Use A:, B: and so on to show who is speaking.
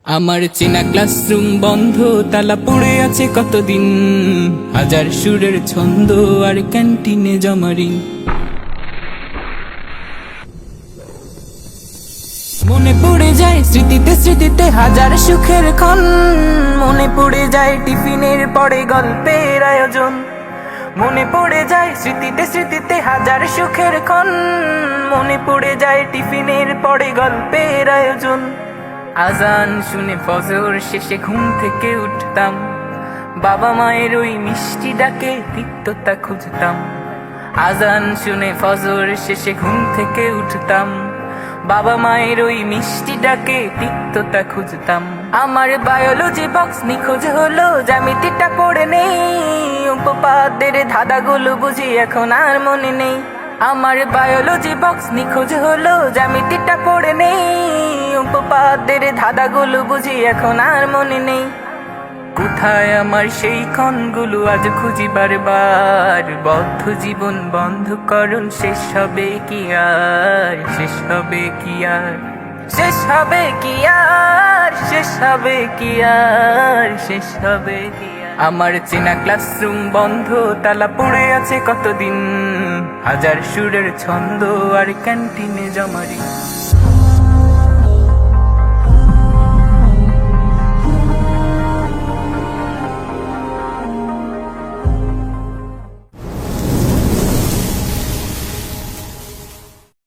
A: আমার চেনা ক্লাসরুম বন্ধ, তালা পড়ে আছে কতদিন। হাজার সুরের ছন্দ আর ক্যান্টিনে জমারিন। মনে পড়ে যায় স্মৃতিতে স্মৃতিতে হাজার সুখের ক্ষণ। মনে পড়ে যায় টিফিনের পরে গল্পের আয়োজন। মনে পড়ে যায় স্মৃতিতে স্মৃতিতে হাজার সুখের ক্ষণ। মনে পড়ে যায় টিফিনের পরে গল্পের আয়োজন। আজান শুনে ফজর শেষে ঘুম থেকে উঠতাম, বাবা মায়ের ওই মিষ্টি ডাকে তিক্ততা খুঁজতাম। আজান শুনে ফজর শেষে ঘুম থেকে উঠতাম, বাবা মায়ের ওই মিষ্টি ডাকে তিক্ততা খুঁজতাম। আমার বায়োলজি বক্স নিখোঁজ হলো, জ্যামিতিটা পড়ে নেই। উপপাদ্যের ধাঁধাগুলো বুঝি এখন আর মনে নেই। আমার বায়োলজি বক্স নিখোঁজ হলো, জ্যামিতিটা পড়ে নেই। উপপাদ্যের ধাঁধাগুলো বুঝি এখন আর মনে নেই। কোথায় আমার সেই ক্ষণগুলো আজ খুঁজি বারবার। বদ্ধ জীবন বন্ধকরণ শেষ হবে কি আর, শেষ হবে কি আর, শেষ হবে কি আর, শেষ হবে কি আর, শেষ হবে কি আর। আমার চেনা ক্লাসরুম বন্ধ, তালা পড়ে আছে কতদিন। হাজার সুরের ছন্দ আর ক্যান্টিনে জমারি।